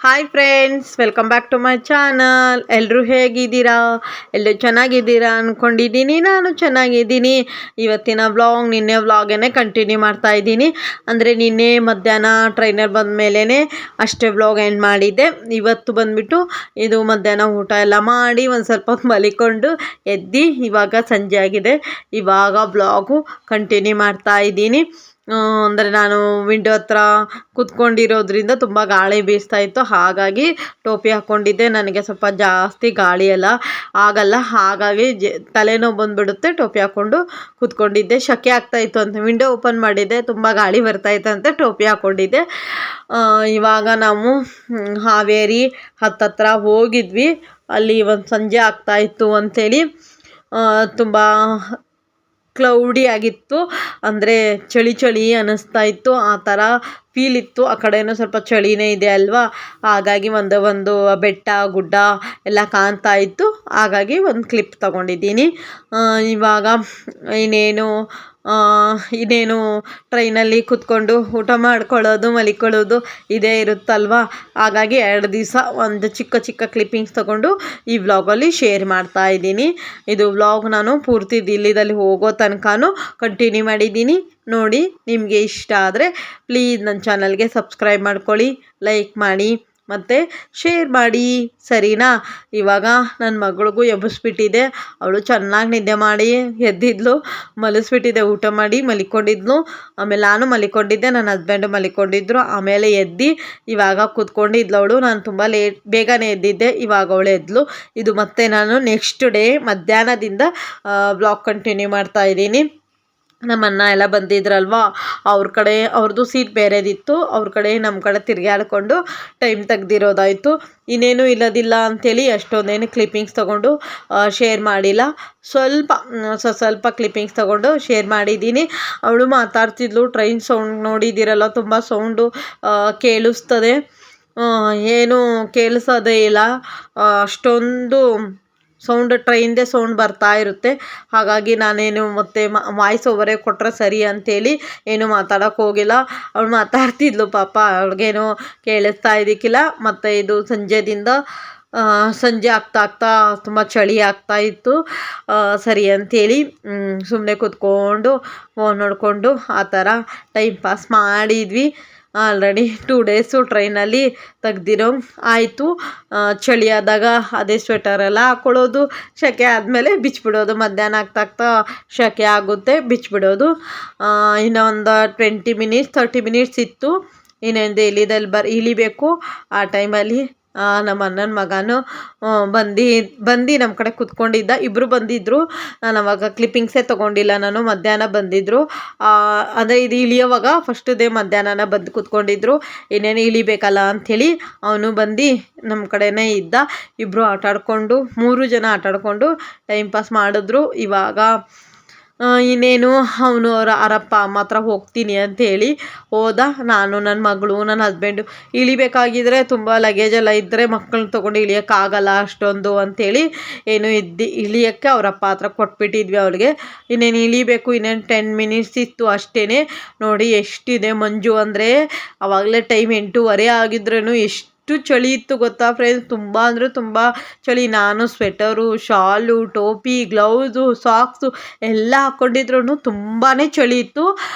Hi friends, welcome back to my channel. ಎಲ್ಲರೂ ಹೇಗಿದ್ದೀರಾ? ಎಲ್ಲರೂ ಚೆನ್ನಾಗಿದ್ದೀರಾ ಅಂದ್ಕೊಂಡಿದ್ದೀನಿ. ನಾನು ಚೆನ್ನಾಗಿದ್ದೀನಿ. ಇವತ್ತಿನ ವ್ಲಾಗ್ ನಿನ್ನೆ ವ್ಲಾಗನ್ನೇ ಕಂಟಿನ್ಯೂ ಮಾಡ್ತಾ ಇದ್ದೀನಿ. ಅಂದರೆ ನಿನ್ನೆ ಮಧ್ಯಾಹ್ನ ಟ್ರೈನರ್ ಬಂದ ಮೇಲೇ ಅಷ್ಟೇ ವ್ಲಾಗ್ ಎಂಡ್ ಮಾಡಿದ್ದೆ. ಇವತ್ತು ಬಂದುಬಿಟ್ಟು ಇದು ಮಧ್ಯಾಹ್ನ ಊಟ ಎಲ್ಲ ಮಾಡಿ ಒಂದು ಸ್ವಲ್ಪ ಹೊತ್ತು ಮಲಿಕೊಂಡು ಎದ್ದು ಇವಾಗ ಸಂಜೆ ಆಗಿದೆ. ಇವಾಗ ವ್ಲಾಗು ಕಂಟಿನ್ಯೂ ಮಾಡ್ತಾ ಇದ್ದೀನಿ. ಅಂದರೆ ನಾನು ವಿಂಡೋ ಹತ್ರ ಕೂತ್ಕೊಂಡಿರೋದ್ರಿಂದ ತುಂಬ ಗಾಳಿ ಬೀಸ್ತಾ ಇತ್ತು. ಹಾಗಾಗಿ ಟೋಪಿ ಹಾಕ್ಕೊಂಡಿದ್ದೆ. ನನಗೆ ಸ್ವಲ್ಪ ಜಾಸ್ತಿ ಗಾಳಿ ಎಲ್ಲ ಆಗಲ್ಲ, ಹಾಗಾಗಿ ತಲೆನೋವು ಬಂದುಬಿಡುತ್ತೆ. ಟೋಪಿ ಹಾಕ್ಕೊಂಡು ಕೂತ್ಕೊಂಡಿದ್ದೆ. ಶೆಕೆ ಆಗ್ತಾಯಿತ್ತು ಅಂತ ವಿಂಡೋ ಓಪನ್ ಮಾಡಿದ್ದೆ, ತುಂಬ ಗಾಳಿ ಬರ್ತಾಯಿತ್ತು ಅಂತ ಟೋಪಿ ಹಾಕ್ಕೊಂಡಿದ್ದೆ. ಇವಾಗ ನಾವು ಹಾವೇರಿ ಹತ್ತತ್ರ ಹೋಗಿದ್ವಿ. ಅಲ್ಲಿ ಒಂದು ಸಂಜೆ ಆಗ್ತಾಯಿತ್ತು ಅಂಥೇಳಿ ತುಂಬ ಕ್ಲೌಡಿ ಆಗಿತ್ತು. ಅಂದರೆ ಚಳಿ ಚಳಿ ಅನ್ನಿಸ್ತಾ ಇತ್ತು, ಆ ಥರ ಫೀಲ್ ಇತ್ತು. ಆ ಕಡೆಯೂ ಸ್ವಲ್ಪ ಚಳಿನೇ ಇದೆ ಅಲ್ವಾ, ಹಾಗಾಗಿ ಒಂದು ಬೆಟ್ಟ ಗುಡ್ಡ ಎಲ್ಲ ಕಾಣ್ತಾ ಇತ್ತು. ಹಾಗಾಗಿ ಒಂದು ಕ್ಲಿಪ್ ತಗೊಂಡಿದ್ದೀನಿ. ಇವಾಗ ಇನ್ನೇನು ಟ್ರೈನಲ್ಲಿ ಕೂತ್ಕೊಂಡು ಊಟ ಮಾಡ್ಕೊಳ್ಳೋದು ಮಲಿಕೊಳ್ಳೋದು ಇದೇ ಇರುತ್ತಲ್ವ. ಹಾಗಾಗಿ 2 ದಿವಸ ಒಂದು ಚಿಕ್ಕ ಚಿಕ್ಕ ಕ್ಲಿಪ್ಪಿಂಗ್ಸ್ ತಗೊಂಡು ಈ ವ್ಲಾಗಲ್ಲಿ ಶೇರ್ ಮಾಡ್ತಾ ಇದ್ದೀನಿ. ಇದು ವ್ಲಾಗ್ ನಾನು ಪೂರ್ತಿ ದಿಲ್ಲಿದಲ್ಲಿ ಹೋಗೋ ತನಕನೂ ಕಂಟಿನ್ಯೂ ಮಾಡಿದ್ದೀನಿ. ನೋಡಿ, ನಿಮಗೆ ಇಷ್ಟ ಆದರೆ ಪ್ಲೀಸ್ ನನ್ನ ಚಾನಲ್ಗೆ ಸಬ್ಸ್ಕ್ರೈಬ್ ಮಾಡ್ಕೊಳ್ಳಿ, ಲೈಕ್ ಮಾಡಿ ಮತ್ತು ಶೇರ್ ಮಾಡಿ, ಸರಿನಾ? ಇವಾಗ ನನ್ನ ಮಗಳಿಗೂ ಎಬ್ಬಿಸ್ಬಿಟ್ಟಿದ್ದೆ. ಅವಳು ಚೆನ್ನಾಗಿ ನಿದ್ದೆ ಮಾಡಿ ಎದ್ದಿದ್ಲು. ಮಲಗಿಸ್ಬಿಟ್ಟಿದ್ದೆ, ಊಟ ಮಾಡಿ ಮಲಿಕೊಂಡಿದ್ಲು. ಆಮೇಲೆ ನಾನು ಮಲಿಕೊಂಡಿದ್ದೆ, ನನ್ನ ಹಸ್ಬೆಂಡು ಮಲಿಕೊಂಡಿದ್ರು. ಆಮೇಲೆ ಎದ್ದು ಇವಾಗ ಕೂತ್ಕೊಂಡಿದ್ಲು ಅವಳು. ನಾನು ತುಂಬ ಬೇಗನೆ ಎದ್ದಿದ್ದೆ. ಇವಾಗ ಅವಳು ಎದ್ಲು. ಇದು ಮತ್ತೆ ನಾನು ನೆಕ್ಸ್ಟ್ ಡೇ ಮಧ್ಯಾಹ್ನದಿಂದ ವ್ಲಾಗ್ ಕಂಟಿನ್ಯೂ ಮಾಡ್ತಾ ಇದ್ದೀನಿ. ನಮ್ಮ ಅಣ್ಣ ಎಲ್ಲ ಬಂದಿದ್ರಲ್ವ, ಅವ್ರ ಕಡೆ ಅವ್ರದ್ದು ಸೀಟ್ ಬೇರೆದಿತ್ತು. ಅವ್ರ ಕಡೆ ನಮ್ಮ ಕಡೆ ತಿರುಗಾಡ್ಕೊಂಡು ಟೈಮ್ ತೆಗ್ದಿರೋದಾಯಿತು. ಇನ್ನೇನು ಇಲ್ಲದಿಲ್ಲ ಅಂಥೇಳಿ ಅಷ್ಟೊಂದೇನು ಕ್ಲಿಪ್ಪಿಂಗ್ಸ್ ತೊಗೊಂಡು ಶೇರ್ ಮಾಡಿಲ್ಲ. ಸ್ವಲ್ಪ ಕ್ಲಿಪ್ಪಿಂಗ್ಸ್ ತೊಗೊಂಡು ಶೇರ್ ಮಾಡಿದ್ದೀನಿ. ಅವಳು ಮಾತಾಡ್ತಿದ್ಲು. ಟ್ರೈನ್ ಸೌಂಡ್ ನೋಡಿದ್ದೀರಲ್ಲ, ತುಂಬ ಸೌಂಡು ಕೇಳಿಸ್ತದೆ. ಏನು ಕೇಳಿಸೋದೇ ಇಲ್ಲ, ಅಷ್ಟೊಂದು ಸೌಂಡ್, ಟ್ರೈನ್ದೇ ಸೌಂಡ್ ಬರ್ತಾ ಇರುತ್ತೆ. ಹಾಗಾಗಿ ನಾನೇನು ಮತ್ತೆ ವಾಯ್ಸ್ ಓವರೇ ಕೊಟ್ಟರೆ ಸರಿ ಅಂಥೇಳಿ ಏನು ಮಾತಾಡೋಕ್ಕೆ ಹೋಗಿಲ್ಲ. ಅವಳು ಮಾತಾಡ್ತಿದ್ಲು, ಪಾಪ ಅವಳಿಗೇನು ಕೇಳಿಸ್ತಾ ಇದ್ದಕ್ಕಿಲ್ಲ. ಮತ್ತು ಇದು ಸಂಜೆ ಆಗ್ತಾ ತುಂಬ ಚಳಿ ಆಗ್ತಾ ಇತ್ತು. ಸರಿ ಅಂಥೇಳಿ ಸುಮ್ಮನೆ ಕೂತ್ಕೊಂಡು ಫೋನ್ ನೋಡಿಕೊಂಡು ಆ ಥರ ಟೈಮ್ ಪಾಸ್ ಮಾಡಿದ್ವಿ. ಆಲ್ರೆಡಿ 2 ಡೇಸು ಟ್ರೈನಲ್ಲಿ ತೆಗ್ದಿರೋ ಆಯಿತು. ಚಳಿ ಆದಾಗ ಅದೇ ಸ್ವೆಟರೆಲ್ಲ ಹಾಕ್ಕೊಳ್ಳೋದು, ಸೆಕೆ ಆದಮೇಲೆ ಬಿಚ್ಚಿಬಿಡೋದು. ಮಧ್ಯಾಹ್ನ ಆಗ್ತಾ ಸೆಕೆ ಆಗುತ್ತೆ, ಬಿಚ್ಚಿಬಿಡೋದು. ಇನ್ನೂ ಒಂದು 20 ಮಿನಿಟ್ಸ್ 30 ಮಿನಿಟ್ಸ್ ಇತ್ತು. ಇನ್ನೊಂದು ಇಳಿಬೇಕು. ಆ ಟೈಮಲ್ಲಿ ನಮ್ಮ ಅಣ್ಣನ ಮಗನೂ ಬಂದು ನಮ್ಮ ಕಡೆ ಕೂತ್ಕೊಂಡಿದ್ದ. ಇಬ್ಬರು ಬಂದಿದ್ದರು. ನಾನು ಅವಾಗ ಕ್ಲಿಪ್ಪಿಂಗ್ಸೇ ತೊಗೊಂಡಿಲ್ಲ. ನಾನು ಮಧ್ಯಾಹ್ನ ಬಂದಿದ್ದರು. ಅಂದರೆ ಇದು ಇಳಿಯೋವಾಗ ಫಸ್ಟ್ ಡೇ ಮಧ್ಯಾಹ್ನ ಬಂದು ಕೂತ್ಕೊಂಡಿದ್ರು. ಇನ್ನೇನು ಇಳಿಬೇಕಲ್ಲ ಅಂಥೇಳಿ ಅವನು ಬಂದು ನಮ್ಮ ಕಡೆನೇ ಇದ್ದ. ಇಬ್ಬರು ಆಟಾಡಿಕೊಂಡು 3 ಜನ ಆಟಾಡಿಕೊಂಡು ಟೈಮ್ ಪಾಸ್ ಮಾಡಿದ್ರು. ಇವಾಗ ಇನ್ನೇನು ಅವನು ಅವರಪ್ಪ ಅಮ್ಮ ಹತ್ರ ಹೋಗ್ತೀನಿ ಅಂಥೇಳಿ ಹೋದ. ನಾನು, ನನ್ನ ಮಗಳು, ನನ್ನ ಹಸ್ಬೆಂಡು ಇಳಿಬೇಕಾಗಿದ್ರೆ ತುಂಬ ಲಗೇಜೆಲ್ಲ ಇದ್ದರೆ ಮಕ್ಕಳನ್ನ ತೊಗೊಂಡು ಇಳಿಯೋಕ್ಕಾಗಲ್ಲ ಅಷ್ಟೊಂದು ಅಂಥೇಳಿ ಇಳಿಯೋಕ್ಕೆ ಅವರಪ್ಪ ಹತ್ರ ಕೊಟ್ಬಿಟ್ಟಿದ್ವಿ ಅವಳಿಗೆ. ಇನ್ನೇನು ಇಳಿಬೇಕು, ಇನ್ನೇನು 10 ಮಿನಿಟ್ಸ್ ಇತ್ತು ಅಷ್ಟೇ. ನೋಡಿ ಎಷ್ಟಿದೆ ಮಂಜು. ಅಂದರೆ ಆವಾಗಲೇ ಟೈಮ್ 8:30 ಆಗಿದ್ರೂ ಎಷ್ಟು ಚಳಿ ಇತ್ತು ಗೊತ್ತಾ ಫ್ರೆಂಡ್ಸ್. ತುಂಬ ಅಂದರೆ ತುಂಬ ಚಳಿ. ನಾನು ಸ್ವೆಟರು, ಶಾಲು, ಟೋಪಿ, ಗ್ಲೌಸು, ಸಾಕ್ಸು ಎಲ್ಲ ಹಾಕ್ಕೊಂಡಿದ್ರು ತುಂಬಾ ಚಳಿ ಇತ್ತು.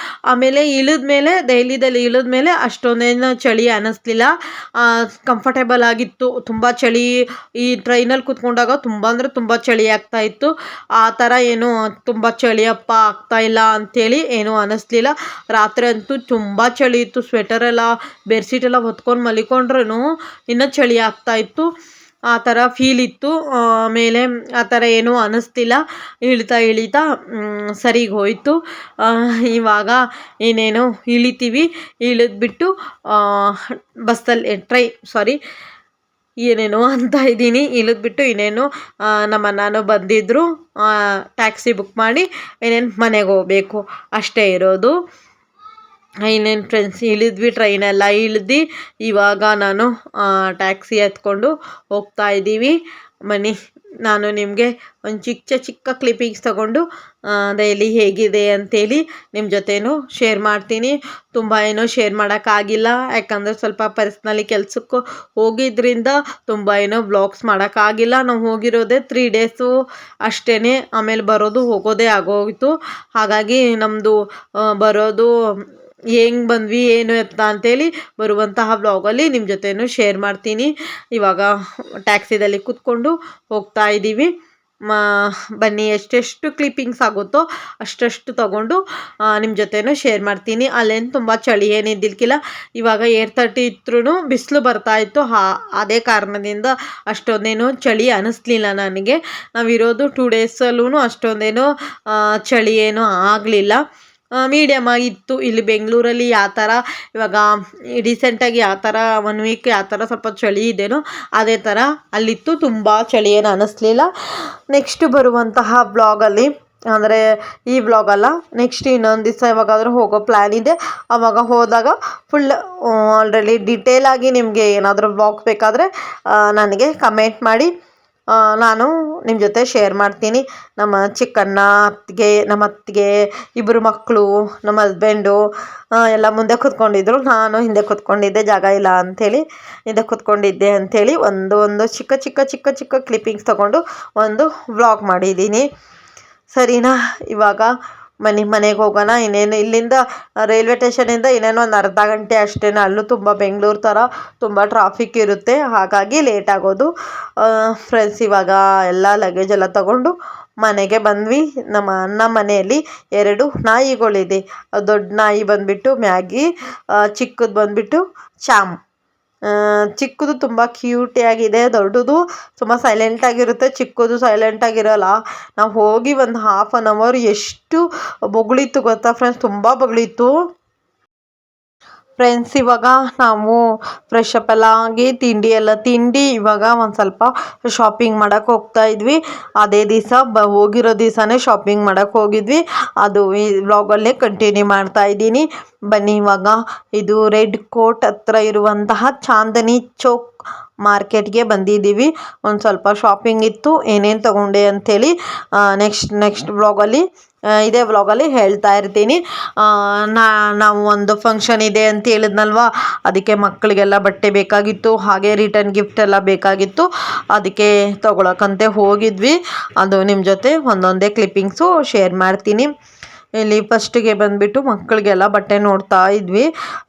ಆಮೇಲೆ ದೆಹಲಿದಲ್ಲಿ ಇಳಿದ್ಮೇಲೆ ಅಷ್ಟೊಂದೇನು ಚಳಿ ಅನ್ನಿಸ್ಲಿಲ್ಲ, ಕಂಫರ್ಟೇಬಲ್ ಆಗಿತ್ತು. ತುಂಬ ಚಳಿ, ಈ ಟ್ರೈನಲ್ಲಿ ಕೂತ್ಕೊಂಡಾಗ ತುಂಬ ಅಂದರೆ ತುಂಬ ಚಳಿ ಆಗ್ತಾಯಿತ್ತು. ಆ ಥರ ಏನು ತುಂಬ ಚಳಿಯಪ್ಪ ಆಗ್ತಾಯಿಲ್ಲ ಅಂಥೇಳಿ ಏನೂ ಅನ್ನಿಸ್ಲಿಲ್ಲ. ರಾತ್ರಿ ಅಂತೂ ತುಂಬ ಚಳಿ ಇತ್ತು. ಸ್ವೆಟರೆಲ್ಲ ಬೆಡ್ಶೀಟೆಲ್ಲ ಹೊತ್ಕೊಂಡು ಮಲಿಕೊಂಡ್ರೂ ಇನ್ನೂ ಚಳಿ ಆಗ್ತಾಯಿತ್ತು. ಆ ಥರ ಫೀಲ್ ಇತ್ತು. ಆಮೇಲೆ ಆ ಥರ ಏನೂ ಅನ್ನಿಸ್ತಿಲ್ಲ. ಇಳಿತಾ ಸರಿಗೆ ಹೋಯಿತು. ಇವಾಗ ಇನ್ನೇನು ಇಳಿತೀವಿ. ಇಳಿದ್ಬಿಟ್ಟು ಏನೇನೋ ಅಂತ ಇದ್ದೀನಿ. ಇಳಿದ್ಬಿಟ್ಟು ಇನ್ನೇನು ನಮ್ಮ ಅಣ್ಣನೂ ಬಂದಿದ್ದರು. ಟ್ಯಾಕ್ಸಿ ಬುಕ್ ಮಾಡಿ ಇನ್ನೇನು ಮನೆಗೆ ಹೋಗಬೇಕು, ಅಷ್ಟೇ ಇರೋದು. ಇನ್ನೇನು ಫ್ರೆಂಡ್ಸ್, ಇಳಿದ್ವಿ, ಟ್ರೈನೆಲ್ಲ ಇಳಿದು ಇವಾಗ ನಾನು ಟ್ಯಾಕ್ಸಿ ಎತ್ಕೊಂಡು ಹೋಗ್ತಾ ಇದ್ದೀವಿ ನಾನು ನಿಮಗೆ ಒಂದು ಚಿಕ್ಕ ಕ್ಲಿಪ್ಪಿಂಗ್ಸ್ ತೊಗೊಂಡು ಡೈಲಿ ಹೇಗಿದೆ ಅಂತೇಳಿ ನಿಮ್ಮ ಜೊತೆನೂ ಶೇರ್ ಮಾಡ್ತೀನಿ. ತುಂಬ ಏನೋ ಶೇರ್ ಮಾಡೋಕ್ಕಾಗಿಲ್ಲ, ಯಾಕಂದರೆ ಸ್ವಲ್ಪ ಪರ್ಸ್ನಲಿ ಕೆಲಸಕ್ಕೂ ಹೋಗಿದ್ದರಿಂದ ತುಂಬ ಏನೋ ವ್ಲಾಗ್ಸ್ ಮಾಡೋಕ್ಕಾಗಿಲ್ಲ. ನಾವು ಹೋಗಿರೋದೇ 3 ಡೇಸು ಅಷ್ಟೇ, ಆಮೇಲೆ ಬರೋದು ಹೋಗೋದೇ ಆಗೋಯಿತು. ಹಾಗಾಗಿ ನಮ್ಮದು ಬರೋದು ಹೆಂಗೆ ಬಂದ್ವಿ ಏನು ಎತ್ತ ಅಂತೇಳಿ ಬರುವಂತಹ ಬ್ಲಾಗಲ್ಲಿ ನಿಮ್ಮ ಜೊತೆನೂ ಶೇರ್ ಮಾಡ್ತೀನಿ. ಇವಾಗ ಟ್ಯಾಕ್ಸಿದಲ್ಲಿ ಕೂತ್ಕೊಂಡು ಹೋಗ್ತಾ ಇದ್ದೀವಿ. ಬನ್ನಿ, ಎಷ್ಟೆಷ್ಟು ಕ್ಲಿಪ್ಪಿಂಗ್ಸ್ ಆಗುತ್ತೋ ಅಷ್ಟಷ್ಟು ತಗೊಂಡು ನಿಮ್ಮ ಜೊತೆನೂ ಶೇರ್ ಮಾಡ್ತೀನಿ. ಅಲ್ಲೇನು ತುಂಬ ಚಳಿ ಏನಿದ್ದಿಲ್ಕಿಲ್ಲ. ಇವಾಗ 8:30 ಇದ್ರೂ ಬಿಸಿಲು ಬರ್ತಾಯಿತ್ತು. ಅದೇ ಕಾರಣದಿಂದ ಅಷ್ಟೊಂದೇನು ಚಳಿ ಅನ್ನಿಸ್ಲಿಲ್ಲ ನನಗೆ. ನಾವಿರೋದು 2 ಡೇಸಲ್ಲೂ ಅಷ್ಟೊಂದೇನು ಚಳಿ ಏನೂ ಆಗಲಿಲ್ಲ, ಮೀಡಿಯಮ್ ಆಗಿತ್ತು. ಇಲ್ಲಿ ಬೆಂಗಳೂರಲ್ಲಿ ಯಾವ ಥರ ಇವಾಗ ರೀಸೆಂಟಾಗಿ ಯಾವ ಥರ 1 ವೀಕ್ ಯಾವ ಥರ ಸ್ವಲ್ಪ ಚಳಿ ಇದೆಯೋ ಅದೇ ಥರ ಅಲ್ಲಿತ್ತು. ತುಂಬ ಚಳಿ ಏನು ಅನ್ನಿಸ್ಲಿಲ್ಲ. ನೆಕ್ಸ್ಟ್ ಬರುವಂತಹ ಬ್ಲಾಗಲ್ಲಿ, ಅಂದರೆ ಈ ಬ್ಲಾಗಲ್ಲ, ನೆಕ್ಸ್ಟ್ ಇನ್ನೊಂದು ದಿವಸ ಯಾವಾಗಾದರೂ ಹೋಗೋ ಪ್ಲ್ಯಾನ್ ಇದೆ. ಆವಾಗ ಹೋದಾಗ ಫುಲ್ ಆಲ್ರೆಡಿ ಡಿಟೇಲಾಗಿ ನಿಮಗೆ ಏನಾದರೂ ಬ್ಲಾಗ್ಸ್ ಬೇಕಾದರೆ ನನಗೆ ಕಮೆಂಟ್ ಮಾಡಿ, ನಾನು ನಿಮ್ಮ ಜೊತೆ ಶೇರ್ ಮಾಡ್ತೀನಿ. ನಮ್ಮ ಚಿಕ್ಕಣ್ಣ, ನಮ್ಮ ಅತ್ತಿಗೆ, ಇಬ್ಬರು ಮಕ್ಕಳು, ನಮ್ಮ ಹಸ್ಬೆಂಡು ಎಲ್ಲ ಮುಂದೆ ಕೂತ್ಕೊಂಡಿದ್ರು. ನಾನು ಹಿಂದೆ ಕೂತ್ಕೊಂಡಿದ್ದೆ, ಜಾಗ ಇಲ್ಲ ಅಂಥೇಳಿ ಹಿಂದೆ ಕೂತ್ಕೊಂಡಿದ್ದೆ ಅಂಥೇಳಿ ಒಂದು ಚಿಕ್ಕ ಕ್ಲಿಪ್ಪಿಂಗ್ಸ್ ತೊಗೊಂಡು ಒಂದು ವ್ಲಾಗ್ ಮಾಡಿದ್ದೀನಿ. ಸರಿನಾ? ಇವಾಗ ಮನೆಗೆ ಹೋಗೋಣ. ಇನ್ನೇನು ಇಲ್ಲಿಂದ ರೈಲ್ವೆ ಸ್ಟೇಷನಿಂದ ಇನ್ನೇನು ಒಂದು ಅರ್ಧ ಗಂಟೆ ಅಷ್ಟೇ. ಅಲ್ಲೂ ತುಂಬ ಬೆಂಗಳೂರು ಥರ ತುಂಬ ಟ್ರಾಫಿಕ್ ಇರುತ್ತೆ, ಹಾಗಾಗಿ ಲೇಟ್ ಆಗೋದು. ಫ್ರೆಂಡ್ಸ್, ಇವಾಗ ಎಲ್ಲ ಲಗೇಜ್ ಎಲ್ಲ ತಗೊಂಡು ಮನೆಗೆ ಬಂದ್ವಿ. ನಮ್ಮ ಅಣ್ಣ ಮನೆಯಲ್ಲಿ 2 ನಾಯಿಗಳಿದೆ. ದೊಡ್ಡ ನಾಯಿ ಬಂದುಬಿಟ್ಟು ಮ್ಯಾಗಿ, ಚಿಕ್ಕದು ಬಂದುಬಿಟ್ಟು ಚಾಮ್. ಚಿಕ್ಕದು ತುಂಬ ಕ್ಯೂಟಿಯಾಗಿದೆ, ದೊಡ್ಡದು ತುಂಬ ಸೈಲೆಂಟಾಗಿರುತ್ತೆ, ಚಿಕ್ಕದು ಸೈಲೆಂಟಾಗಿರೋಲ್ಲ. ನಾವು ಹೋಗಿ ಒಂದು 1/2 ಅವರ್ ಎಷ್ಟು ಬೊಗಳಿತ್ತು ಗೊತ್ತಾ ಫ್ರೆಂಡ್ಸ್, ತುಂಬ ಬೊಗಳಿತ್ತು. ಫ್ರೆಂಡ್ಸ್, ಇವಾಗ ನಾವು ಫ್ರೆಶ್ ಅಪ್ ಎಲ್ಲ ಆಗಿ ತಿಂಡಿ ಇವಾಗ ಒಂದು ಸ್ವಲ್ಪ ಶಾಪಿಂಗ್ ಮಾಡೋಕ್ಕೆ ಹೋಗ್ತಾ ಇದ್ವಿ. ಅದೇ ದಿವಸ ಹೋಗಿರೋ ದಿವಸನೇ ಶಾಪಿಂಗ್ ಮಾಡೋಕ್ಕೆ ಹೋಗಿದ್ವಿ. ಅದು ಈ ವ್ಲಾಗಲ್ಲೇ ಕಂಟಿನ್ಯೂ ಮಾಡ್ತಾ ಇದ್ದೀನಿ. ಬನ್ನಿ, ಇವಾಗ ಇದು ರೆಡ್ ಕೋಟ್ ಹತ್ರ ಇರುವಂತಹ ಚಾಂದನಿ ಚೌಕ್ ಮಾರ್ಕೆಟ್ಗೆ ಬಂದಿದ್ದೀವಿ. ಒಂದು ಸ್ವಲ್ಪ ಶಾಪಿಂಗ್ ಇತ್ತು, ಏನೇನು ತೊಗೊಂಡೆ ಅಂಥೇಳಿ ನೆಕ್ಸ್ಟ್ ವ್ಲಾಗಲ್ಲಿ, ಇದೇ ವ್ಲಾಗಲ್ಲಿ ಹೇಳ್ತಾ ಇರ್ತೀನಿ. ನಾವು ಒಂದು ಫಂಕ್ಷನ್ ಇದೆ ಅಂತ ಹೇಳಿದ್ನಲ್ವ, ಅದಕ್ಕೆ ಮಕ್ಕಳಿಗೆಲ್ಲ ಬಟ್ಟೆ ಬೇಕಾಗಿತ್ತು, ಹಾಗೆ ರಿಟರ್ನ್ ಗಿಫ್ಟ್ ಎಲ್ಲ ಬೇಕಾಗಿತ್ತು. ಅದಕ್ಕೆ ತೊಗೊಳಕ್ಕಂತೆ ಹೋಗಿದ್ವಿ. ಅದು ನಿಮ್ಮ ಜೊತೆ ಒಂದೊಂದೇ ಕ್ಲಿಪ್ಪಿಂಗ್ಸು ಶೇರ್ ಮಾಡ್ತೀನಿ. ಇಲ್ಲಿ ಫಸ್ಟಿಗೆ ಬಂದುಬಿಟ್ಟು ಮಕ್ಕಳಿಗೆಲ್ಲ ಬಟ್ಟೆ ನೋಡ್ತಾ ಇದ್ವಿ.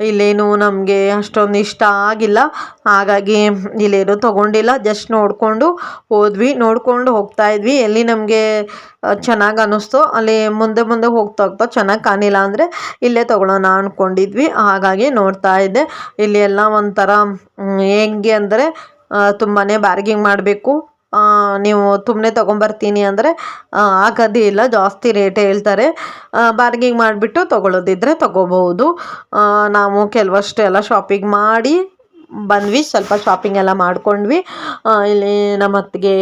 ಇಲ್ಲೇನು ನಮಗೆ ಅಷ್ಟೊಂದು ಇಷ್ಟ ಆಗಿಲ್ಲ, ಹಾಗಾಗಿ ಇಲ್ಲೇನು ತೊಗೊಂಡಿಲ್ಲ. ಜಸ್ಟ್ ನೋಡಿಕೊಂಡು ಹೋಗ್ತಾ ಇದ್ವಿ. ಎಲ್ಲಿ ನಮಗೆ ಚೆನ್ನಾಗಿ ಅನ್ನಿಸ್ತು ಅಲ್ಲಿ ಮುಂದೆ ಹೋಗ್ತಾ ಚೆನ್ನಾಗಿ ಕಾಣಿಲ್ಲ ಅಂದರೆ ಇಲ್ಲೇ ತೊಗೊಳ್ಳೋಣ ಅಂದ್ಕೊಂಡಿದ್ವಿ. ಹಾಗಾಗಿ ನೋಡ್ತಾ ಇದ್ದೆ. ಇಲ್ಲಿ ಎಲ್ಲ ಒಂಥರ ಹೆಂಗೆ ಅಂದರೆ ತುಂಬಾ ಬಾರ್ಗಿಂಗ್ ಮಾಡಬೇಕು. ನೀವು ಸುಮ್ಮನೆ ತೊಗೊಂಬರ್ತೀನಿ ಅಂದರೆ ಆಗೋದೇ ಇಲ್ಲ, ಜಾಸ್ತಿ ರೇಟ್ ಹೇಳ್ತಾರೆ. ಬಾರ್ಗಿಂಗ್ ಮಾಡಿಬಿಟ್ಟು ತೊಗೊಳ್ಳೋದಿದ್ರೆ ತೊಗೋಬಹುದು. ನಾವು ಕೆಲವಷ್ಟು ಎಲ್ಲ ಶಾಪಿಂಗ್ ಮಾಡಿ ಬಂದ್ವಿ, ಸ್ವಲ್ಪ ಶಾಪಿಂಗ್ ಎಲ್ಲ ಮಾಡ್ಕೊಂಡ್ವಿ. ಇಲ್ಲಿ ನಮ್ಮ ಅತ್ತಿಗೆ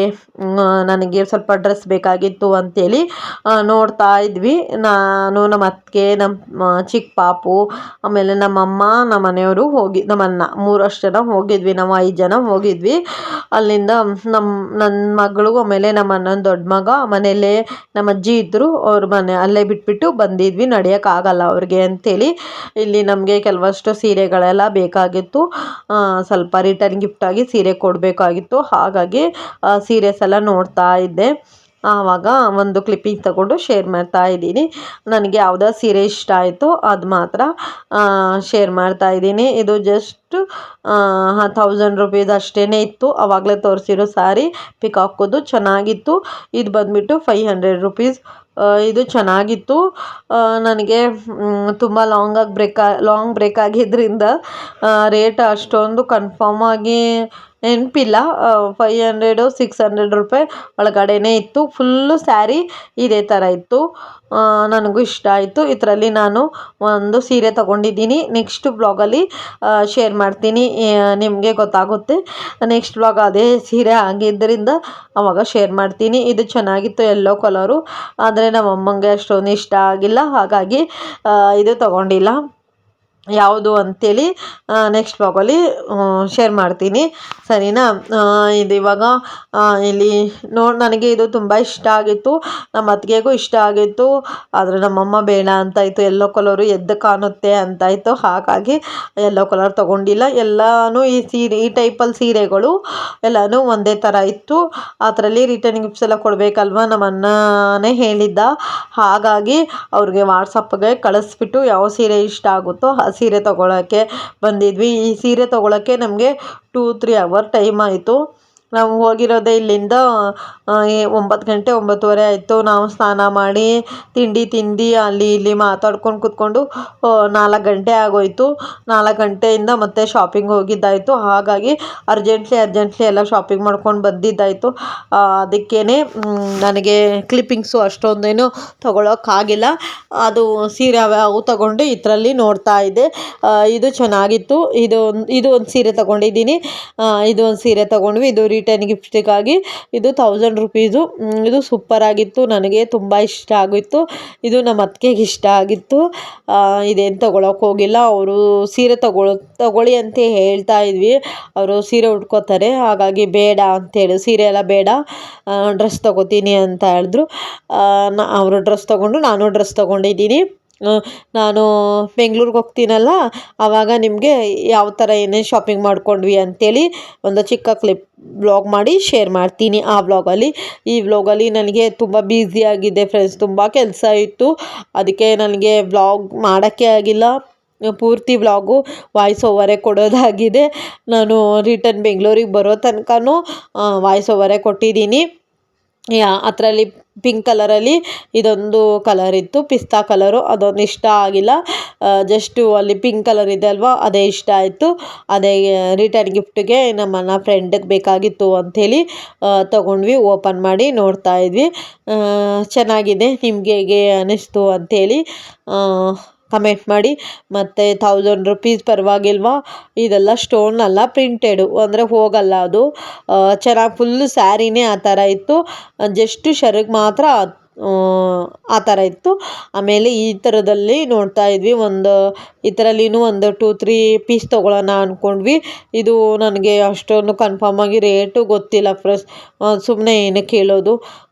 ನನಗೆ ಸ್ವಲ್ಪ ಡ್ರೆಸ್ ಬೇಕಾಗಿತ್ತು ಅಂಥೇಳಿ ನೋಡ್ತಾ ಇದ್ವಿ. ನಾನು, ನಮ್ಮ ಅತ್ತಿಗೆ, ನಮ್ಮ ಚಿಕ್ಕ ಪಾಪು, ಆಮೇಲೆ ನಮ್ಮಮ್ಮ, ನಮ್ಮ ಮನೆಯವರು ನಮ್ಮಣ್ಣ 3 ಜನ ಹೋಗಿದ್ವಿ. ನಾವು 5 ಜನ ಹೋಗಿದ್ವಿ. ಅಲ್ಲಿಂದ ನನ್ನ ಮಗಳು, ಆಮೇಲೆ ನಮ್ಮ ಅಣ್ಣನ ದೊಡ್ಡ ಮಗ ಮನೆಯಲ್ಲೇ ನಮ್ಮ ಅಜ್ಜಿ ಇದ್ದರು, ಅವ್ರ ಮನೆ ಅಲ್ಲೇ ಬಿಟ್ಬಿಟ್ಟು ಬಂದಿದ್ವಿ. ನಡೆಯೋಕ್ಕಾಗಲ್ಲ ಅವ್ರಿಗೆ ಅಂಥೇಳಿ. ಇಲ್ಲಿ ನಮಗೆ ಕೆಲವಷ್ಟು ಸೀರೆಗಳೆಲ್ಲ ಬೇಕಾಗಿತ್ತು. ಸ್ವಲ್ಪ ರಿಟರ್ನ್ ಗಿಫ್ಟಾಗಿ ಸೀರೆ ಕೊಡಬೇಕಾಗಿತ್ತು, ಹಾಗಾಗಿ ಸೀರೆಸ್ ಎಲ್ಲ ನೋಡ್ತಾ ಇದ್ದೆ. ಆವಾಗ ಒಂದು ಕ್ಲಿಪ್ಪಿಂಗ್ ತಗೊಂಡು ಶೇರ್ ಮಾಡ್ತಾ ಇದ್ದೀನಿ. ನನಗೆ ಯಾವುದೋ ಸೀರೆ ಇಷ್ಟ ಆಯಿತು, ಅದು ಮಾತ್ರ ಶೇರ್ ಮಾಡ್ತಾ ಇದ್ದೀನಿ. ಇದು ಜಸ್ಟ್ 1000 ರುಪೀಸ್ ಅಷ್ಟೇ ಇತ್ತು. ಆವಾಗಲೇ ತೋರಿಸಿರೋ ಸ್ಯಾರಿ ಪಿಕಾಕೋದು ಚೆನ್ನಾಗಿತ್ತು. ಇದು ಬಂದುಬಿಟ್ಟು 500 ರುಪೀಸ್. ಇದು ಚೆನ್ನಾಗಿತ್ತು. ನನಗೆ ತುಂಬ ಲಾಂಗ್ ಬ್ರೇಕ್ ಆಗಿದ್ದರಿಂದ ರೇಟ್ ಅಷ್ಟೊಂದು ಕನ್ಫರ್ಮಾಗಿ ನೆನಪಿಲ್ಲ. 500-600 ರೂಪಾಯಿ ಒಳಗಡೆನೇ ಇತ್ತು. ಫುಲ್ಲು ಸ್ಯಾರಿ ಇದೇ ಥರ ಇತ್ತು. ನನಗೂ ಇಷ್ಟ ಆಯಿತು. ಇದರಲ್ಲಿ ನಾನು ಒಂದು ಸೀರೆ ತೊಗೊಂಡಿದ್ದೀನಿ. ನೆಕ್ಸ್ಟ್ ಬ್ಲಾಗಲ್ಲಿ ಶೇರ್ ಮಾಡ್ತೀನಿ, ನಿಮಗೆ ಗೊತ್ತಾಗುತ್ತೆ. ನೆಕ್ಸ್ಟ್ ಬ್ಲಾಗ್ ಅದೇ ಸೀರೆ ಆಗಿದ್ದರಿಂದ ಆವಾಗ ಶೇರ್ ಮಾಡ್ತೀನಿ. ಇದು ಚೆನ್ನಾಗಿತ್ತು, ಯೆಲ್ಲೋ ಕಲರು, ಆದರೆ ನಮ್ಮ ಅಮ್ಮಂಗೆ ಅಷ್ಟೊಂದು ಇಷ್ಟ ಆಗಿಲ್ಲ, ಹಾಗಾಗಿ ಇದು ತೊಗೊಂಡಿಲ್ಲ. ಯಾವುದು ಅಂತೇಳಿ ನೆಕ್ಸ್ಟ್ ಬ್ಲಾಗಲ್ಲಿ ಶೇರ್ ಮಾಡ್ತೀನಿ, ಸರಿನಾ. ಇದು ಇವಾಗ ಇಲ್ಲಿ ನನಗೆ ಇದು ತುಂಬ ಇಷ್ಟ ಆಗಿತ್ತು, ನಮ್ಮ ಅತ್ತಿಗೆಗೂ ಇಷ್ಟ ಆಗಿತ್ತು. ಆದರೆ ನಮ್ಮಮ್ಮ ಬೇಡ ಅಂತಾಯಿತು, ಯೆಲ್ಲೋ ಕಲರು ಎದ್ದು ಕಾಣುತ್ತೆ ಅಂತಾಯಿತು. ಹಾಗಾಗಿ ಯೆಲ್ಲೋ ಕಲರ್ ತೊಗೊಂಡಿಲ್ಲ. ಎಲ್ಲನೂ ಈ ಟೈಪಲ್ಲಿ ಸೀರೆಗಳು ಎಲ್ಲನೂ ಒಂದೇ ಥರ ಇತ್ತು. ಅದರಲ್ಲಿ ರಿಟರ್ನ್ ಗಿಫ್ಟ್ಸ್ ಎಲ್ಲ ಕೊಡಬೇಕಲ್ವ, ನಮ್ಮ ಅಣ್ಣನೇ ಹೇಳಿದ್ದ. ಹಾಗಾಗಿ ಅವ್ರಿಗೆ ವಾಟ್ಸಪ್ಗೆ ಕಳಿಸ್ಬಿಟ್ಟು ಯಾವ ಸೀರೆ ಇಷ್ಟ ಆಗುತ್ತೋ ಆ ಸೀರೆ ತೊಗೊಳಕ್ಕೆ ಬಂದಿದ್ವಿ. ಈ ಸೀರೆ ತೊಗೊಳಕ್ಕೆ ನಮಗೆ 2-3 ಅವರ್ ಟೈಮ್ ಆಯಿತು. ನಾವು ಹೋಗಿರೋದೇ ಇಲ್ಲಿಂದ 9 ಗಂಟೆ 9:30 ಆಯಿತು. ನಾವು ಸ್ನಾನ ಮಾಡಿ ತಿಂಡಿ ತಿಂದು ಅಲ್ಲಿ ಇಲ್ಲಿ ಮಾತಾಡ್ಕೊಂಡು ಕೂತ್ಕೊಂಡು 4 ಗಂಟೆ ಆಗೋಯಿತು. 4 ಗಂಟೆಯಿಂದ ಮತ್ತೆ ಶಾಪಿಂಗ್ ಹೋಗಿದ್ದಾಯಿತು. ಹಾಗಾಗಿ ಅರ್ಜೆಂಟ್ಲಿ ಎಲ್ಲ ಶಾಪಿಂಗ್ ಮಾಡ್ಕೊಂಡು ಬಂದಿದ್ದಾಯಿತು. ಅದಕ್ಕೇ ನನಗೆ ಕ್ಲಿಪ್ಪಿಂಗ್ಸು ಅಷ್ಟೊಂದೇನು ತೊಗೊಳಕ್ಕಾಗಿಲ್ಲ. ಅದು ಸೀರೆ ಯಾವ್ಯಾವು ತೊಗೊಂಡು ಇದರಲ್ಲಿ ನೋಡ್ತಾ ಇದ್ದೆ. ಇದು ಚೆನ್ನಾಗಿತ್ತು. ಇದು ಒಂದು ಸೀರೆ ತೊಗೊಂಡಿದ್ದೀನಿ. ಇದು ಒಂದು ಸೀರೆ ತೊಗೊಂಡ್ವಿ. ಇದು ರಿಟರ್ನ್ ಗಿಫ್ಟಿಗಾಗಿ. ಇದು 1000 ರುಪೀಸು. ಇದು ಸೂಪರಾಗಿತ್ತು, ನನಗೆ ತುಂಬ ಇಷ್ಟ ಆಗಿತ್ತು. ಇದು ನಮ್ಮ ಅತ್ತಿಗೆಗೆ ಇಷ್ಟ ಆಗಿತ್ತು. ಇದೇನು ತೊಗೊಳಕ್ಕೆ ಹೋಗಿಲ್ಲ. ಅವರು ಸೀರೆ ತೊಗೊಳ್ಳಿ ಅಂತ ಹೇಳ್ತಾ ಇದ್ವಿ. ಅವರು ಸೀರೆ ಉಟ್ಕೋತಾರೆ, ಹಾಗಾಗಿ ಬೇಡ ಅಂತೇಳಿ, ಸೀರೆ ಎಲ್ಲ ಬೇಡ, ಡ್ರೆಸ್ ತೊಗೋತೀನಿ ಅಂತ ಹೇಳಿದ್ರು. ಅವರು ಡ್ರೆಸ್ ತೊಗೊಂಡು ನಾನು ಡ್ರೆಸ್ ತೊಗೊಂಡಿದ್ದೀನಿ. ನಾನು ಬೆಂಗ್ಳೂರಿಗೆ ಹೋಗ್ತೀನಲ್ಲ, ಆವಾಗ ನಿಮಗೆ ಯಾವ ಥರ ಏನೇನು ಶಾಪಿಂಗ್ ಮಾಡ್ಕೊಂಡ್ವಿ ಅಂಥೇಳಿ ಒಂದು ಚಿಕ್ಕ ಕ್ಲಿಪ್ ವ್ಲಾಗ್ ಮಾಡಿ ಶೇರ್ ಮಾಡ್ತೀನಿ ಆ ವ್ಲಾಗಲ್ಲಿ. ಈ ವ್ಲಾಗಲ್ಲಿ ನನಗೆ ತುಂಬ ಬ್ಯುಸಿಯಾಗಿದೆ ಫ್ರೆಂಡ್ಸ್, ತುಂಬ ಕೆಲಸ ಇತ್ತು. ಅದಕ್ಕೆ ನನಗೆ ವ್ಲಾಗ್ ಮಾಡೋಕ್ಕೆ ಆಗಿಲ್ಲ. ಪೂರ್ತಿ ವ್ಲಾಗು ವಾಯ್ಸ್ ಓವರೇ ಕೊಡೋದಾಗಿದೆ. ನಾನು ರಿಟರ್ನ್ ಬೆಂಗಳೂರಿಗೆ ಬರೋ ತನಕನೂ ವಾಯ್ಸ್ ಓವರೇ ಕೊಟ್ಟಿದ್ದೀನಿ. ಅದರಲ್ಲಿ ಪಿಂಕ್ ಕಲರಲ್ಲಿ ಇದೊಂದು ಕಲರ್ ಇತ್ತು, ಪಿಸ್ತಾ ಕಲರು. ಅದೊಂದು ಇಷ್ಟ ಆಗಿಲ್ಲ. ಜಸ್ಟು ಅಲ್ಲಿ ಪಿಂಕ್ ಕಲರ್ ಇದೆ ಅಲ್ವಾ, ಅದೇ ಇಷ್ಟ ಆಯಿತು. ಅದೇ ರಿಟರ್ನ್ ಗಿಫ್ಟಿಗೆ ನಮ್ಮನ್ನ ಫ್ರೆಂಡಿಗೆ ಬೇಕಾಗಿತ್ತು ಅಂಥೇಳಿ ತೊಗೊಂಡ್ವಿ. ಓಪನ್ ಮಾಡಿ ನೋಡ್ತಾ ಇದ್ವಿ. ಚೆನ್ನಾಗಿದೆ, ನಿಮಗೆ ಹೇಗೆ ಅನ್ನಿಸ್ತು ಅಂಥೇಳಿ ಕಮೆಂಟ್ ಮಾಡಿ. ಮತ್ತು 1000 ರುಪೀಸ್ ಪರವಾಗಿಲ್ವಾ? ಇದೆಲ್ಲ ಸ್ಟೋನ್ ಅಲ್ಲ, ಪ್ರಿಂಟೆಡು, ಅಂದರೆ ಹೋಗಲ್ಲ ಅದು. ಚೆನ್ನಾಗಿ ಫುಲ್ಲು ಸ್ಯಾರಿನೇ ಆ ಥರ ಇತ್ತು. ಜಸ್ಟು ಶರ್ಗೆ ಮಾತ್ರ ಆ ಥರ ಇತ್ತು. ಆಮೇಲೆ ಈ ಥರದಲ್ಲಿ ನೋಡ್ತಾ ಇದ್ವಿ. ಇದರಲ್ಲಿನೂ ಒಂದು 2-3 ಪೀಸ್ ತೊಗೊಳ್ಳೋಣ ಅಂದ್ಕೊಂಡ್ವಿ. ಇದು ನನಗೆ ಅಷ್ಟೊಂದು ಕನ್ಫರ್ಮಾಗಿ ರೇಟು ಗೊತ್ತಿಲ್ಲ ಫ್ರೆಂಡ್ಸ್. ಸುಮ್ಮನೆ ಏನಕ್ಕೆ ಕೇಳೋದು,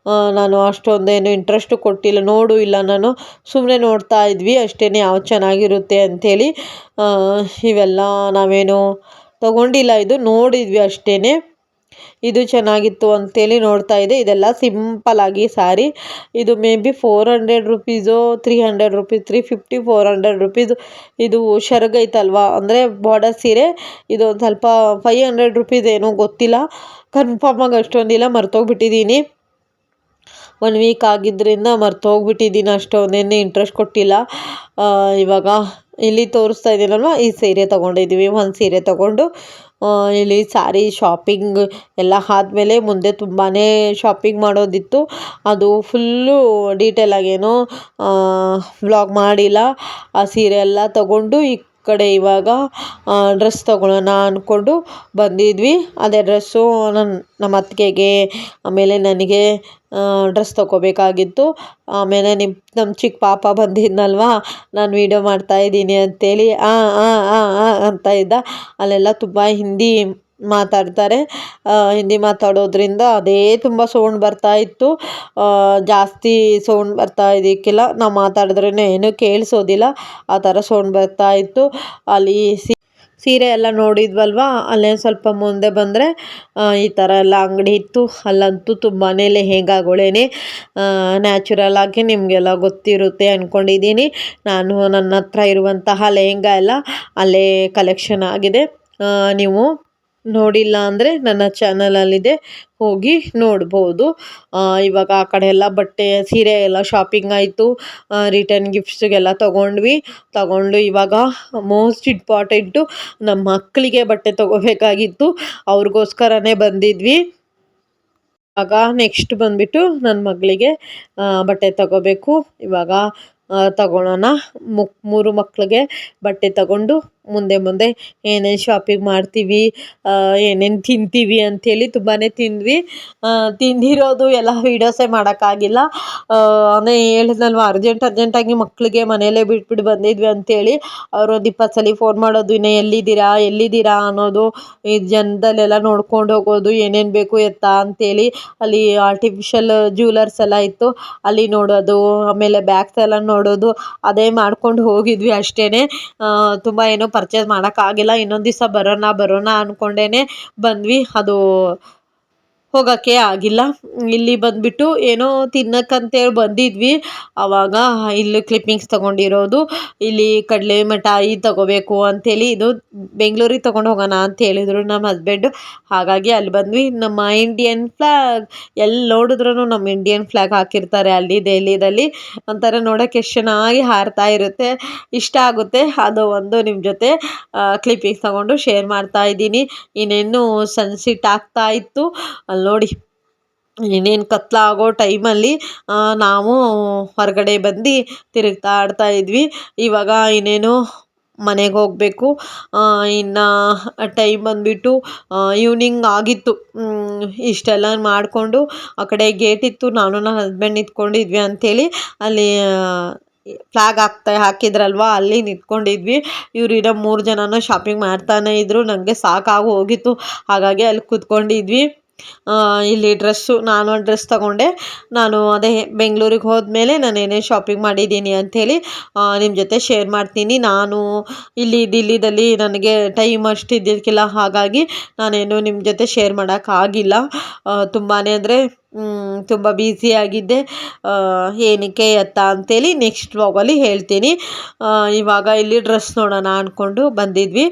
ನಾನು ಅಷ್ಟೊಂದೇನು ಇಂಟ್ರೆಸ್ಟು ಕೊಟ್ಟಿಲ್ಲ, ನೋಡು ಇಲ್ಲ, ನಾನು ಸುಮ್ಮನೆ ನೋಡ್ತಾ ಇದ್ವಿ ಅಷ್ಟೇ, ಯಾವ್ದು ಚೆನ್ನಾಗಿರುತ್ತೆ ಅಂಥೇಳಿ. ಇವೆಲ್ಲ ನಾವೇನು ತೊಗೊಂಡಿಲ್ಲ, ಇದು ನೋಡಿದ್ವಿ ಅಷ್ಟೇ. ಇದು ಚೆನ್ನಾಗಿತ್ತು ಅಂತೇಳಿ ನೋಡ್ತಾ ಇದೆ. ಇದೆಲ್ಲ ಸಿಂಪಲ್ಲಾಗಿ ಸ್ಯಾರಿ. ಇದು may be 400 rupees, 300 rupees, 350, 400 rupees. ಇದು ಶರ್ಗೈತಲ್ವ, ಅಂದರೆ ಬಾರ್ಡರ್ ಸೀರೆ. ಇದು ಒಂದು ಸ್ವಲ್ಪ 500 ರುಪೀಸ್ ಏನೋ ಗೊತ್ತಿಲ್ಲ, ಕನ್ಫರ್ಮಾಗಿ ಅಷ್ಟೊಂದಿಲ್ಲ, ಮರ್ತೋಗ್ಬಿಟ್ಟಿದ್ದೀನಿ. 1 ವೀಕ್ ಆಗಿದ್ದರಿಂದ ಮರ್ತೋಗ್ಬಿಟ್ಟಿದ್ದೀನಿ, ಅಷ್ಟೊಂದೇನು ಇಂಟ್ರೆಸ್ಟ್ ಕೊಟ್ಟಿಲ್ಲ. ಇವಾಗ ಇಲ್ಲಿ ತೋರಿಸ್ತಾ ಇದ್ದೀನಲ್ವ, ಈ ಸೀರೆ ತೊಗೊಂಡಿದ್ದೀವಿ. ಒಂದು ಸೀರೆ ತೊಗೊಂಡು ಇಲ್ಲಿ ಸ್ಯಾರಿ ಶಾಪಿಂಗ್ ಎಲ್ಲ ಆದಮೇಲೆ ಮುಂದೆ ತುಂಬಾ ಶಾಪಿಂಗ್ ಮಾಡೋದಿತ್ತು. ಅದು ಫುಲ್ಲು ಡೀಟೇಲಾಗೇನೋ ವ್ಲಾಗ್ ಮಾಡಿಲ್ಲ. ಆ ಸೀರೆ ಎಲ್ಲ ತೊಗೊಂಡು ಈ ಕಡೆ ಇವಾಗ ಡ್ರೆಸ್ ತೊಗೊಳ್ಳೋಣ ಅಂದ್ಕೊಂಡು ಬಂದಿದ್ವಿ. ಅದೇ ಡ್ರೆಸ್ಸು ನಮ್ಮ ಅತ್ತಿಗೆಗೆ, ಆಮೇಲೆ ನನಗೆ ಡ್ರೆಸ್ ತೊಗೋಬೇಕಾಗಿತ್ತು. ಆಮೇಲೆ ನಮ್ಮ ಚಿಕ್ಕ ಪಾಪ ಬಂದಿದ್ನಲ್ವ, ನಾನು ವೀಡಿಯೋ ಮಾಡ್ತಾಯಿದ್ದೀನಿ ಅಂಥೇಳಿ ಅಂತ ಇದ್ದ. ಅಲ್ಲೆಲ್ಲ ತುಂಬ ಹಿಂದಿ ಮಾತಾಡ್ತಾರೆ. ಹಿಂದಿ ಮಾತಾಡೋದ್ರಿಂದ ಅದೇ ತುಂಬ ಸೌಂಡ್ ಬರ್ತಾಯಿತ್ತು. ಜಾಸ್ತಿ ಸೌಂಡ್ ಬರ್ತಾ ಇದಕ್ಕಿಲ್ಲ, ನಾವು ಮಾತಾಡಿದ್ರೇ ಏನೂ ಕೇಳಿಸೋದಿಲ್ಲ, ಆ ಥರ ಸೌಂಡ್ ಬರ್ತಾಯಿತ್ತು. ಅಲ್ಲಿ ಸೀರೆ ಎಲ್ಲ ನೋಡಿದ್ವಲ್ವ, ಅಲ್ಲೇ ಸ್ವಲ್ಪ ಮುಂದೆ ಬಂದರೆ ಈ ಥರ ಎಲ್ಲ ಅಂಗಡಿ ಇತ್ತು. ಅಲ್ಲಂತೂ ತುಂಬಾ ಲೆಹೆಂಗಾಗಳೇನೆ ನ್ಯಾಚುರಲ್ ಆಗಿ ನಿಮಗೆಲ್ಲ ಗೊತ್ತಿರುತ್ತೆ ಅಂದ್ಕೊಂಡಿದ್ದೀನಿ. ನಾನು ನನ್ನ ಹತ್ರ ಇರುವಂತಹ ಲೆಹೆಂಗಾ ಎಲ್ಲ ಅಲ್ಲೇ ಕಲೆಕ್ಷನ್ ಆಗಿದೆ. ನೀವು ನೋಡಿಲ್ಲ ಅಂದರೆ ನನ್ನ ಚಾನಲಲ್ಲಿದೆ, ಹೋಗಿ ನೋಡ್ಬೋದು. ಇವಾಗ ಆ ಕಡೆ ಎಲ್ಲ ಬಟ್ಟೆ ಸೀರೆ ಎಲ್ಲ ಶಾಪಿಂಗ್ ಆಯಿತು. ರಿಟರ್ನ್ ಗಿಫ್ಟ್ಸಿಗೆಲ್ಲ ತಗೊಂಡು ಇವಾಗ ಮೋಸ್ಟ್ ಇಂಪಾರ್ಟೆಂಟು ನಮ್ಮ ಮಕ್ಕಳಿಗೆ ಬಟ್ಟೆ ತೊಗೋಬೇಕಾಗಿತ್ತು, ಅವ್ರಿಗೋಸ್ಕರನೇ ಬಂದಿದ್ವಿ. ಆಗ ನೆಕ್ಸ್ಟ್ ಬಂದುಬಿಟ್ಟು ನನ್ನ ಮಗಳಿಗೆ ಬಟ್ಟೆ ತೊಗೋಬೇಕು. ಇವಾಗ ತಗೊಳ್ಳೋಣ. 3 ಮಕ್ಕಳಿಗೆ ಬಟ್ಟೆ ತಗೊಂಡು ಮುಂದೆ ಮುಂದೆ ಏನೇನು ಶಾಪಿಂಗ್ ಮಾಡ್ತೀವಿ, ಏನೇನು ತಿಂತೀವಿ ಅಂಥೇಳಿ ತುಂಬಾ ತಿಂದ್ವಿ. ತಿಂದಿರೋದು ಎಲ್ಲ ವೀಡಿಯೋಸೇ ಮಾಡೋಕ್ಕಾಗಿಲ್ಲ. ಅದೇ ಹೇಳಿದ್ನಲ್ವ, ಅರ್ಜೆಂಟಾಗಿ ಮಕ್ಕಳಿಗೆ ಮನೆಯಲ್ಲೇ ಬಿಟ್ಬಿಟ್ಟು ಬಂದಿದ್ವಿ ಅಂಥೇಳಿ. ಅವರೊಂದು 20 ಸಲ ಫೋನ್ ಮಾಡೋದು, ಇನ್ನೂ ಎಲ್ಲಿದ್ದೀರಾ ಅನ್ನೋದು, ಈ ಜನದಲ್ಲೆಲ್ಲ ನೋಡ್ಕೊಂಡು ಹೋಗೋದು, ಏನೇನು ಬೇಕು ಎತ್ತಾ ಅಂಥೇಳಿ. ಅಲ್ಲಿ ಆರ್ಟಿಫಿಷಿಯಲ್ ಜ್ಯುವೆಲರ್ಸ್ ಎಲ್ಲ ಇತ್ತು, ಅಲ್ಲಿ ನೋಡೋದು, ಆಮೇಲೆ ಬ್ಯಾಗ್ಸ್ ಎಲ್ಲ ನೋಡೋದು, ಅದೇ ಮಾಡ್ಕೊಂಡು ಹೋಗಿದ್ವಿ ಅಷ್ಟೇ. ತುಂಬ ಏನೂ ಪರ್ಚೇಸ್ ಮಾಡೋಕ್ಕಾಗಿಲ್ಲ. ಇನ್ನೊಂದು ದಿವಸ ಬರೋಣ ಅಂದ್ಕೊಂಡೇ ಬಂದ್ವಿ, ಅದು ಹೋಗೋಕ್ಕೆ ಆಗಿಲ್ಲ. ಇಲ್ಲಿ ಬಂದುಬಿಟ್ಟು ಏನೋ ತಿನ್ನಕ್ಕಂತೇಳಿ ಬಂದಿದ್ವಿ. ಆವಾಗ ಇಲ್ಲಿ ಕ್ಲಿಪ್ಪಿಂಗ್ಸ್ ತೊಗೊಂಡಿರೋದು, ಇಲ್ಲಿ ಕಡಲೆ ಮಿಠಾಯಿ ತೊಗೋಬೇಕು ಅಂಥೇಳಿ, ಇದು ಬೆಂಗಳೂರಿಗೆ ತೊಗೊಂಡು ಹೋಗೋಣ ಅಂತ ಹೇಳಿದರು ನಮ್ಮ ಹಸ್ಬೆಂಡು. ಹಾಗಾಗಿ ಅಲ್ಲಿ ಬಂದ್ವಿ. ನಮ್ಮ ಇಂಡಿಯನ್ ಫ್ಲ್ಯಾಗ್, ಎಲ್ಲಿ ನೋಡಿದ್ರೂ ನಮ್ಮ ಇಂಡಿಯನ್ ಫ್ಲ್ಯಾಗ್ ಹಾಕಿರ್ತಾರೆ ಅಲ್ಲಿ ದೆಹಲಿಯಲ್ಲಿ. ಒಂಥರ ನೋಡೋಕ್ಕೆ ಎಷ್ಟು ಚೆನ್ನಾಗಿ ಹಾರ್ತಾ ಇರುತ್ತೆ, ಇಷ್ಟ ಆಗುತ್ತೆ. ಅದು ಒಂದು ನಿಮ್ಮ ಜೊತೆ ಕ್ಲಿಪ್ಪಿಂಗ್ಸ್ ತೊಗೊಂಡು ಶೇರ್ ಮಾಡ್ತಾ ಇದ್ದೀನಿ. ಇನ್ನೇನು ಸನ್ಸೆಟ್ ಆಗ್ತಾ ಇತ್ತು. ಅಲ್ಲಿ ನೋಡಿ, ಇನ್ನೇನು ಕತ್ಲಾಗೋ ಟೈಮಲ್ಲಿ ನಾವು ಹೊರಗಡೆ ಬಂದು ತಿರುಗ್ತಾ ಆಡ್ತಾ ಇದ್ವಿ. ಇವಾಗ ಇನ್ನೇನು ಮನೆಗೆ ಹೋಗಬೇಕು. ಇನ್ನು ಟೈಮ್ ಬಂದುಬಿಟ್ಟು ಈವ್ನಿಂಗ್ ಆಗಿತ್ತು. ಇಷ್ಟೆಲ್ಲ ಮಾಡಿಕೊಂಡು ಆ ಕಡೆ ಗೇಟ್ ಇತ್ತು, ನಾನು ನನ್ನ ಹಸ್ಬೆಂಡ್ ನಿಂತ್ಕೊಂಡಿದ್ವಿ ಅಂಥೇಳಿ ಅಲ್ಲಿ ಫ್ಲ್ಯಾಗ್ ಹಾಕಿದ್ರಲ್ವ, ಅಲ್ಲಿ ನಿಂತ್ಕೊಂಡಿದ್ವಿ. ಇವ್ರು ಇನ್ನೂ 3 ಜನನೂ ಶಾಪಿಂಗ್ ಮಾಡ್ತಾನೇ ಇದ್ದರು. ನನಗೆ ಸಾಕಾಗಿ ಹೋಗಿತ್ತು, ಹಾಗಾಗಿ ಅಲ್ಲಿ ಕೂತ್ಕೊಂಡಿದ್ವಿ. ಇಲ್ಲಿ ನಾನು ಡ್ರೆಸ್ ತೊಗೊಂಡೆ. ನಾನು ಅದೇ ಬೆಂಗಳೂರಿಗೆ ಹೋದ್ಮೇಲೆ ನಾನು ಏನೇನು ಶಾಪಿಂಗ್ ಮಾಡಿದ್ದೀನಿ ಅಂಥೇಳಿ ನಿಮ್ಮ ಜೊತೆ ಶೇರ್ ಮಾಡ್ತೀನಿ. ನಾನು ಇಲ್ಲಿ ದಿಲ್ಲಿದಲ್ಲಿ ನನಗೆ ಟೈಮ್ ಅಷ್ಟು ಇದ್ದಿದ್ದಕ್ಕಿಲ್ಲ, ಹಾಗಾಗಿ ನಾನೇನು ನಿಮ್ಮ ಜೊತೆ ಶೇರ್ ಮಾಡೋಕ್ಕಾಗಿಲ್ಲ. ತುಂಬಾ ಅಂದರೆ ತುಂಬ ಬ್ಯುಸಿಯಾಗಿದ್ದೆ. ಏನಕ್ಕೆ ಎತ್ತ ಅಂಥೇಳಿ ನೆಕ್ಸ್ಟ್ ವ್ಲಾಗಲ್ಲಿ ಹೇಳ್ತೀನಿ. ಇವಾಗ ಇಲ್ಲಿ ಡ್ರೆಸ್ ನೋಡೋಣ ಅಂದ್ಕೊಂಡು ಬಂದಿದ್ವಿ.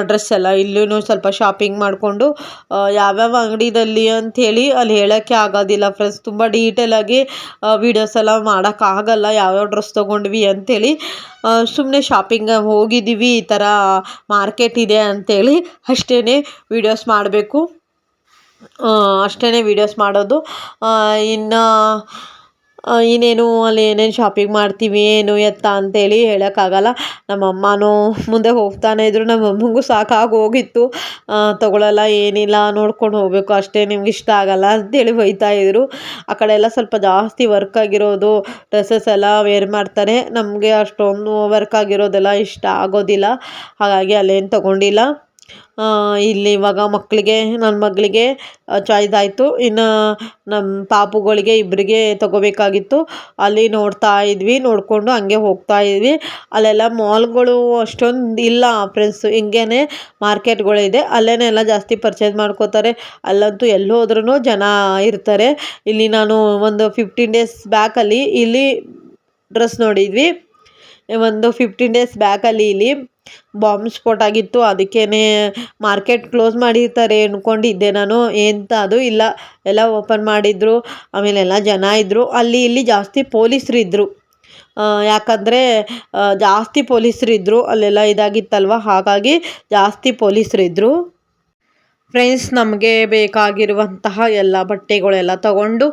ಡ್ರೆಸ್ ಎಲ್ಲ ಇಲ್ಲೂ ಸ್ವಲ್ಪ ಶಾಪಿಂಗ್ ಮಾಡಿಕೊಂಡು, ಯಾವ್ಯಾವ ಅಂಗಡಿದಲ್ಲಿ ಅಂಥೇಳಿ ಅಲ್ಲಿ ಹೇಳೋಕ್ಕೆ ಆಗೋದಿಲ್ಲ ಫ್ರೆಂಡ್ಸ್. ತುಂಬ ಡೀಟೇಲಾಗಿ ವೀಡಿಯೋಸ್ ಎಲ್ಲ ಮಾಡೋಕ್ಕಾಗಲ್ಲ, ಯಾವ್ಯಾವ ಡ್ರೆಸ್ ತೊಗೊಂಡ್ವಿ ಅಂಥೇಳಿ. ಸುಮ್ಮನೆ ಶಾಪಿಂಗ್ ಹೋಗಿದ್ದೀವಿ, ಈ ಥರ ಮಾರ್ಕೆಟ್ ಇದೆ ಅಂಥೇಳಿ ಅಷ್ಟೇ ವೀಡಿಯೋಸ್ ಮಾಡಬೇಕು, ಅಷ್ಟೇ ವೀಡಿಯೋಸ್ ಮಾಡೋದು. ಇನ್ನು ಇನ್ನೇನು ಅಲ್ಲಿ ಏನೇನು ಶಾಪಿಂಗ್ ಮಾಡ್ತೀವಿ ಏನು ಎತ್ತ ಅಂಥೇಳಿ ಹೇಳೋಕ್ಕಾಗಲ್ಲ. ನಮ್ಮಮ್ಮನೂ ಮುಂದೆ ಹೋಗ್ತಾನೆ ಇದ್ದರು, ನಮ್ಮಮ್ಮಂಗೂ ಸಾಕಾಗಿ ಹೋಗಿತ್ತು. ತೊಗೊಳಲ್ಲ, ಏನಿಲ್ಲ, ನೋಡ್ಕೊಂಡು ಹೋಗಬೇಕು ಅಷ್ಟೇ, ನಿಮ್ಗೆ ಇಷ್ಟ ಆಗಲ್ಲ ಅಂತೇಳಿ ಬೈತಾಯಿದ್ರು. ಆ ಕಡೆ ಎಲ್ಲ ಸ್ವಲ್ಪ ಜಾಸ್ತಿ ವರ್ಕ್ ಆಗಿರೋದು ಡ್ರೆಸ್ಸಸ್ ಎಲ್ಲ ವೇರ್ ಮಾಡ್ತಾರೆ. ನಮಗೆ ಅಷ್ಟೊಂದು ವರ್ಕ್ ಆಗಿರೋದೆಲ್ಲ ಇಷ್ಟ ಆಗೋದಿಲ್ಲ, ಹಾಗಾಗಿ ಅಲ್ಲೇನು ತೊಗೊಂಡಿಲ್ಲ. ಇಲ್ಲಿ ಇವಾಗ ನನ್ನ ಮಗಳಿಗೆ ಚಾಯ್ಸ್ ಆಯಿತು. ಇನ್ನು ನಮ್ಮ ಪಾಪುಗಳಿಗೆ ಇಬ್ಬರಿಗೆ ತೊಗೋಬೇಕಾಗಿತ್ತು. ಅಲ್ಲಿ ನೋಡ್ತಾ ಇದ್ವಿ, ನೋಡಿಕೊಂಡು ಹಂಗೆ ಹೋಗ್ತಾ ಇದ್ವಿ. ಅಲ್ಲೆಲ್ಲ ಮಾಲ್ಗಳು ಅಷ್ಟೊಂದು ಇಲ್ಲ ಫ್ರೆಂಡ್ಸ್, ಹಿಂಗೇ ಮಾರ್ಕೆಟ್ಗಳಿದೆ, ಅಲ್ಲೇ ಎಲ್ಲ ಜಾಸ್ತಿ ಪರ್ಚೇಸ್ ಮಾಡ್ಕೋತಾರೆ. ಅಲ್ಲಂತೂ ಎಲ್ಲಿ ಹೋದ್ರೂ ಜನ ಇರ್ತಾರೆ. ಇಲ್ಲಿ ನಾನು ಒಂದು 15 ಡೇಸ್ ಬ್ಯಾಕಲ್ಲಿ ಇಲ್ಲಿ ಡ್ರೆಸ್ ನೋಡಿದ್ವಿ. ಒಂದು 15 ಡೇಸ್ ಬ್ಯಾಕಲ್ಲಿ ಇಲ್ಲಿ ಬಾಂಬ್ ಸ್ಫೋಟ ಆಗಿತ್ತು, ಅದಕ್ಕೇ ಮಾರ್ಕೆಟ್ ಕ್ಲೋಸ್ ಮಾಡಿರ್ತಾರೆ ಅಂದ್ಕೊಂಡಿದ್ದೆ ನಾನು. ಎಂತ ಅದು ಇಲ್ಲ, ಎಲ್ಲ ಓಪನ್ ಮಾಡಿದ್ರು. ಆಮೇಲೆ ಎಲ್ಲ ಜನ ಇದ್ದರು. ಇಲ್ಲಿ ಜಾಸ್ತಿ ಪೊಲೀಸರು ಇದ್ದರು, ಯಾಕಂದರೆ ಜಾಸ್ತಿ ಪೊಲೀಸರು ಇದ್ದರು. ಅಲ್ಲೆಲ್ಲ ಇದಾಗಿತ್ತಲ್ವ, ಹಾಗಾಗಿ ಜಾಸ್ತಿ ಪೊಲೀಸರು ಇದ್ದರು. ಫ್ರೆಂಡ್ಸ್, ನಮಗೆ ಬೇಕಾಗಿರುವಂತಹ ಎಲ್ಲ ಬಟ್ಟೆಗಳೆಲ್ಲ ತಗೊಂಡು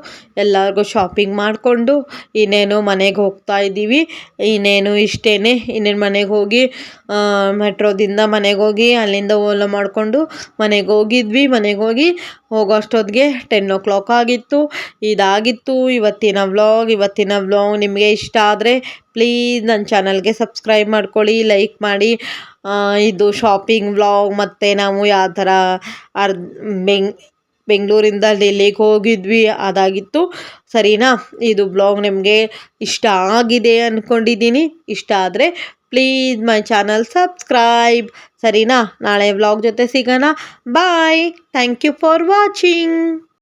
ಎಲ್ಲರಿಗೂ ಶಾಪಿಂಗ್ ಮಾಡಿಕೊಂಡು ಇನ್ನೇನು ಮನೆಗೆ ಹೋಗ್ತಾ ಇದ್ದೀವಿ. ಇನ್ನೇನು ಇಷ್ಟೇ, ಇನ್ನೇನು ಮನೆಗೆ ಹೋಗಿ ಮೆಟ್ರೋದಿಂದ ಮನೆಗೆ ಹೋಗಿ ಅಲ್ಲಿಂದ ಓಲಾ ಮಾಡಿಕೊಂಡು ಮನೆಗೆ ಹೋಗಿದ್ವಿ. ಮನೆಗೆ ಹೋಗೋ ಅಷ್ಟೊತ್ತಿಗೆ 10 o'clock ಆಗಿತ್ತು. ಇದಾಗಿತ್ತು ಇವತ್ತಿನ ವ್ಲಾಗ್. ನಿಮಗೆ ಇಷ್ಟ ಆದರೆ ಪ್ಲೀಸ್ ನನ್ನ ಚಾನಲ್ಗೆ ಸಬ್ಸ್ಕ್ರೈಬ್ ಮಾಡ್ಕೊಳ್ಳಿ, ಲೈಕ್ ಮಾಡಿ. ಇದು ಶಾಪಿಂಗ್ ವ್ಲಾಗ್, ಮತ್ತು ನಾವು ಯಾವ ಥರ ಬೆಂಗಳೂರಿಂದ ಡೆಲ್ಲಿಗೆ ಹೋಗಿದ್ವಿ ಅದಾಗಿತ್ತು, ಸರಿನಾ? ಇದು ಬ್ಲಾಗ್ ನಿಮಗೆ ಇಷ್ಟ ಆಗಿದೆ ಅಂದ್ಕೊಂಡಿದ್ದೀನಿ. ಇಷ್ಟ ಆದರೆ ಪ್ಲೀಸ್ ಮೈ ಚಾನಲ್ ಸಬ್ಸ್ಕ್ರೈಬ್, ಸರಿನಾ? ನಾಳೆ ವ್ಲಾಗ್ ಜೊತೆ ಸಿಗೋಣ. ಬಾಯ್, ಥ್ಯಾಂಕ್ ಯು ಫಾರ್ ವಾಚಿಂಗ್.